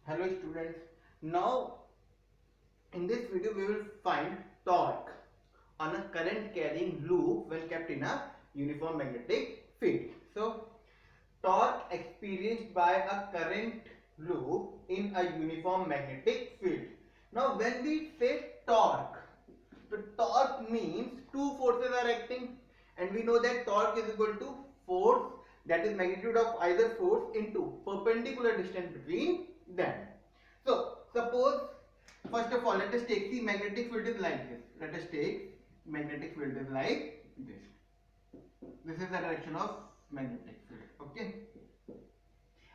Hello students. Now in this video we will find torque on a current carrying loop when kept in a uniform magnetic field. So torque experienced by a current loop in a uniform magnetic field. Now when we say torque, the torque means two forces are acting and we know that torque is equal to force, that is magnitude of either force into perpendicular distance between them. So suppose first of all let us take the magnetic field is like this. Let us take magnetic field is like this. This is the direction of magnetic field. Okay.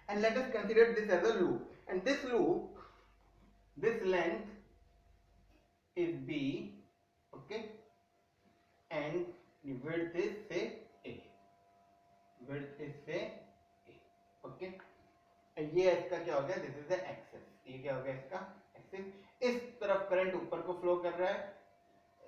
And let us consider this as a loop. And this loop, this length is B. Okay. And the width is say A. Width is say A. Okay. ये इसका क्या हो गया? This is the axis. ये क्या हो गया इसका? Axis. इस तरफ करंट ऊपर को फ्लो कर रहा है,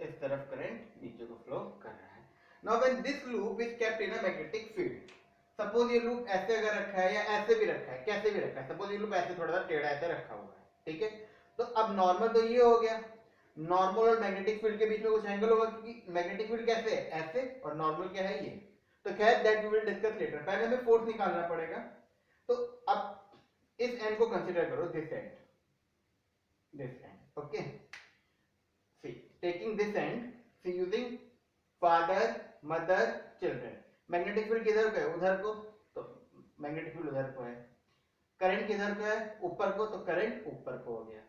इस तरफ करंट नीचे को फ्लो कर रहा है. Now when this loop is kept in a magnetic field, suppose ये लूप ऐसे अगर रखा है या ऐसे भी रखा है, कैसे भी रखा है, सपोज ये लूप ऐसे थोड़ा सा टेढ़ा ऐसे रखा हुआ है, ठीक है. तो अब नॉर्मल तो ये हो गया, नॉर्मल और मैग्नेटिक फील्ड के बीच में कुछ एंगल होगा क्योंकि मैग्नेटिक फील्ड कैसे है, ऐसे, और नॉर्मल क्या है ये. तो खैर that we will discuss later. पहले हमें फोर्स निकालना पड़ेगा. तो अब इस एंड को कंसीडर करो, this end, okay. See taking this end, see using father mother children. Magnetic field किधर को है, उधर को, तो मैग्नेटिक फील्ड उधर को है. करंट किधर को है, ऊपर को, तो करंट ऊपर को हो गया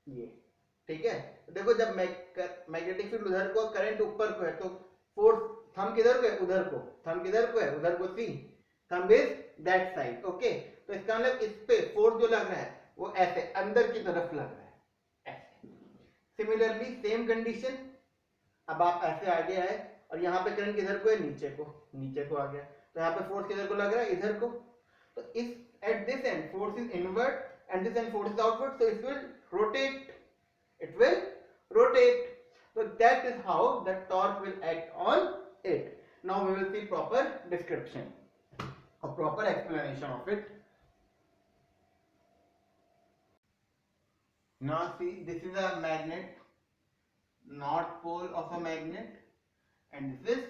ये, ठीक है. देखो जब मैग्नेटिक फील्ड उधर को, करंट ऊपर को है, तो फोर्स थंब किधर को है, उधर को, थंब किधर को है, उधर को. See thumb is that side. Okay. तो इसका मतलब इस पे फोर्स जो लग रहा है वो ऐसे अंदर की तरफ लग रहा है, ऐसे. सिमिलरली सेम कंडीशन, अब आप ऐसे आगे आए और यहाँ पे करंट किधर को है, नीचे को, नीचे को आ गया. तो यहाँ पे फोर्स किधर को लग रहा है, इधर को. तो इस at this and force is inward and this and force is outward, so it will rotate, it will rotate. So that is how the torque will act on it. Now we will see proper description, a proper explanation of it. Now see, this is a magnet, north pole of a magnet, and this is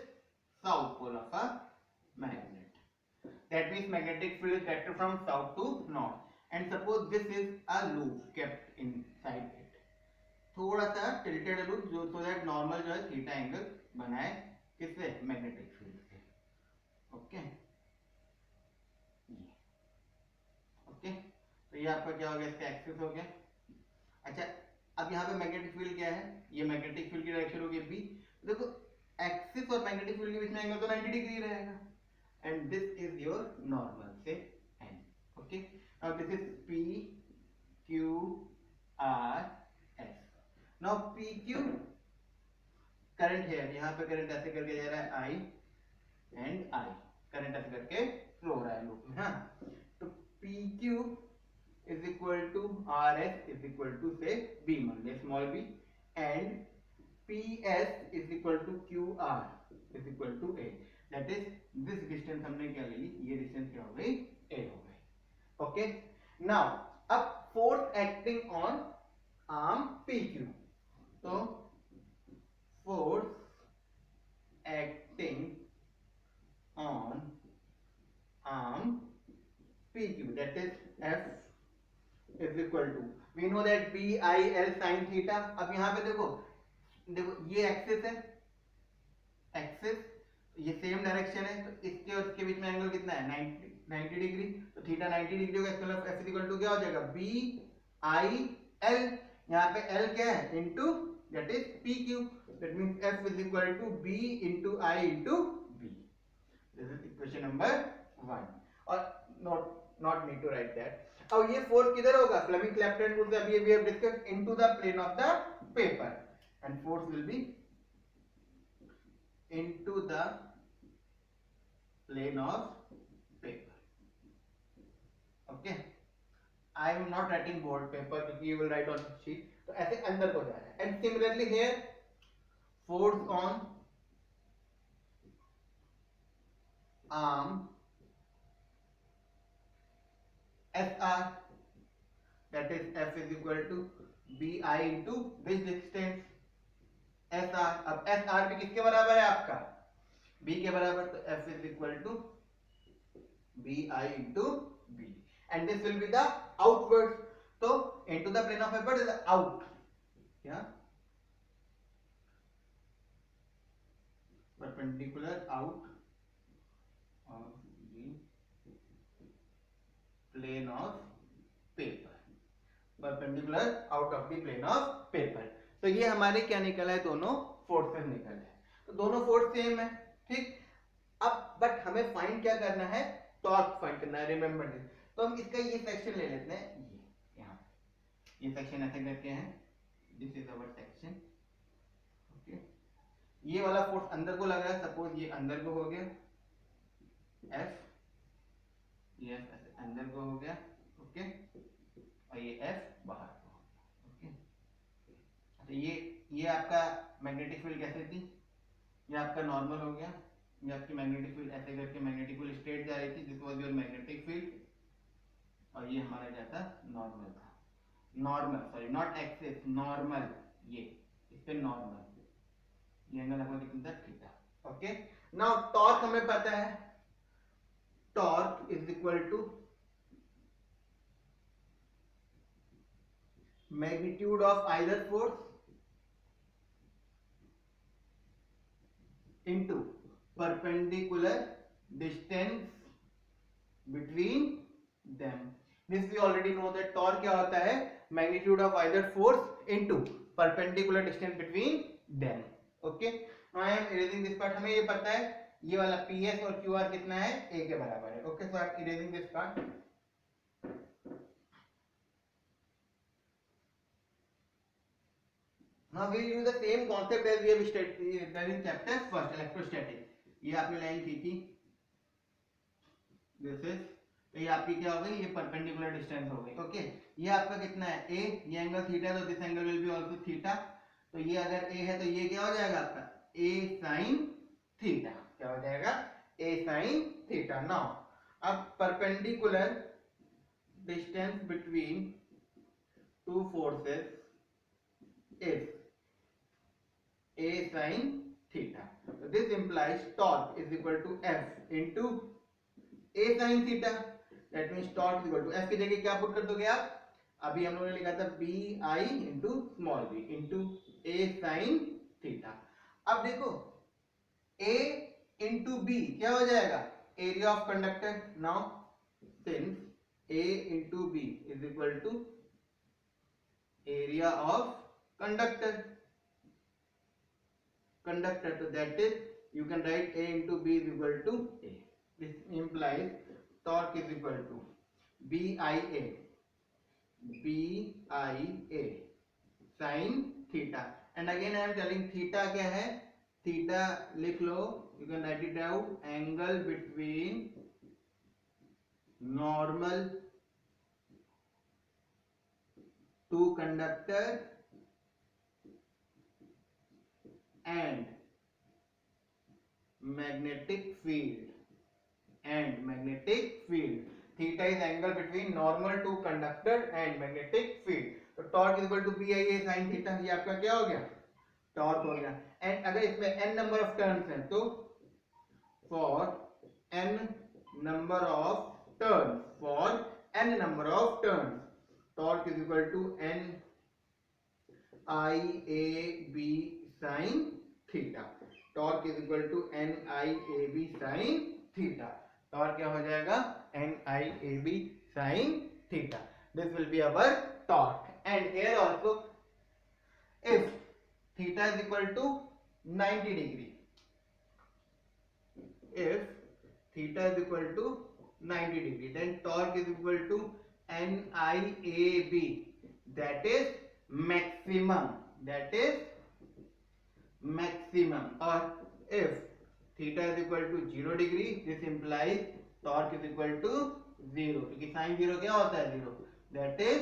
south pole of a magnet. That means magnetic field is directed from south to north. And suppose this is a loop kept inside it, थोड़ा सा tilted loop, जो so that normal जो है theta angle बनाए किससे, magnetic field से. Okay. Okay. तो ये आपका क्या हो गया, इसका एक्सिस हो गया. अच्छा, अब यहाँ पे मैग्नेटिक फील्ड क्या है, ये मैग्नेटिक फील्ड की डायरेक्शन होगी बी. देखो एक्सिस और मैग्नेटिक फील्ड के बीच में एंगल तो 90 डिग्री रहेगा. And this is your normal से N. Okay. Now this is P, Q, R, S. Now PQ current है, यहाँ पे करंट ऐसे करके जा रहा है I and I, करंट ऐसे करके फ्लो हो रहा है लूप में. हाँ, तो PQ is equal to RS is equal to say B, मान ले small b, and PS is equal to QR is equal to A. That is this distance हमने क्या ले ली, ये distance क्या हो गई, A हो गई. Okay. Now अब force acting on arm PQ. So force acting on arm PQ, that is F is equal to, we know that BIL sin theta. अब यहाँ पे देखो, देखो ये एक्सिस है, एक्सिस, ये सेम डायरेक्शन है, तो इसके और इसके बीच में एंगल कितना है, 90 डिग्री. तो थीटा 90 डिग्री होगा, इसका मतलब F इक्वल टू क्या हो जाएगा, बी आई एल. यहाँ पे L क्या है, into that is PQ. That means F is equal to B into I into B. This is equation number 1. और not need to write that. अब ये फोर्स किधर होगा, फ्लेमिंग लेफ्ट हैंड रूल से अभी we have discussed, into the plane of the paper, and force will be into the plane of paper. Okay. I am not writing board paper because you will write on sheet. तो ऐसे अंदर को जा रहा है. And similarly here, force on arm SR that is F is equal to BI into which distance SR. अब SR भी किसके बराबर है आपका B के बराबर, तो F is equal to BI into B and this will be the outwards. So into the plane of upward is out. Yeah, perpendicular out of the plane of paper. Perpendicular out of the plane of paper. तो ये हमारे क्या निकला है, दोनों forces निकले हैं, तो दोनों फोर्स सेम है, ठीक। अब बट हमें फाइंड क्या करना है, टॉर्क फाइंड करना है, रिमेंबर दिस। तो हम इसका ये सेक्शन ले लेते हैं, ये यहाँ ये सेक्शन ऐसे करके हैं, this is our section, okay. ये वाला फोर्स अंदर को लग रहा है, सपोज ये अंदर को हो गया F, ये F ऐसे अंदर को हो गया, ओके, और ये F बाहर को, ओके। तो ये आपका मैग्नेटिक फील्ड कैसे थी, ये आपका नॉर्मल हो गया, ये आपकी मैग्नेटिक फील्ड ऐसे करके मैग्नेटिक फील्ड स्ट्रेट जा रही थी, this was your magnetic field, और ये हमारा क्या था, नॉर्मल था, normal, sorry not axis, normal, ये इस पे नॉर्मल, ये एंगल आपको कितना था, थीटा, ओके। नाउ टॉर्क हमें पता है, torque is equal to magnitude of either force into perpendicular distance between them. This we already know that torque क्या होता है, magnitude of either force into perpendicular distance between them. Okay, now I am erasing this part. हमें ये पता है ये वाला PS और QR कितना है, A के बराबर है, okay, so I am erasing this part. Now we will use the same concept as we have done in chapter first, electrostatic. ये आपने लाइन खींची, this is, तो ये आपकी क्या हो गई, ये परपेंडिकुलर डिस्टेंस हो गई, ओके। ये आपका कितना है, A, ये एंगल थीटा, तो this angle will be also theta, तो ये अगर A है तो ये क्या हो जाएगा आपका, A sin थीटा, क्या हो जाएगा, A sin थीटा। नाउ अब perpendicular distance between two forces is A sin theta. So this implies torque is equal to F into A sin theta. That means torque is equal to F की जगह क्या put कर दोगे आप, अभी हम लोगों ने लिखा था BI into small b into A sin theta. अब देखो A into B क्या हो जाएगा, area of conductor. Now since A into B is equal to area of conductor, so that is you can write A into B is equal to A. This implies torque is equal to BIA sin theta, and again I am telling theta क्या है, theta लिख लो, you can write it out, angle between normal to conductor and magnetic field, theta is angle between normal to conductor and magnetic field. तो torque is equal to BIA sin theta, ये आपका क्या हो गया, torque हो गया। And अगर इसमें n नंबर ऑफ टर्न्स हैं तो for n number of turns torque is equal to NIAB sin theta, torque is equal to NIAB sin theta, torque क्या हो जाएगा, NIAB sin theta. This will be our torque. And here also if theta is equal to 90 degree, if theta is equal to 90 degree, then torque is equal to NIAB, that is maximum, or if theta is equal to 0 degree, this implies torque is equal to 0, क्योंकि sin 0 क्या होता है, 0, that is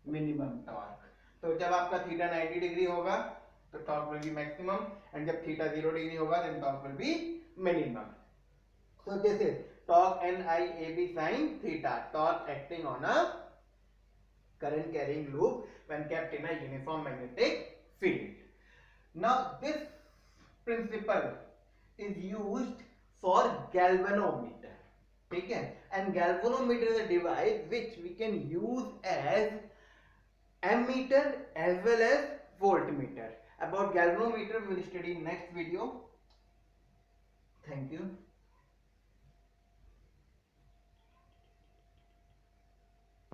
minimum torque. तो जब आपका theta 90 degree होगा तो torque will be maximum, and जब थीटा 0 डिग्री होगा then torque will be minimum. So this is torque NIAB sin theta, torque acting on a current carrying loop when kept in a uniform magnetic field. Now this principle is used for galvanometer. Okay, and galvanometer is a device which we can use as ammeter as well as voltmeter. About galvanometer we will study in next video. Thank you.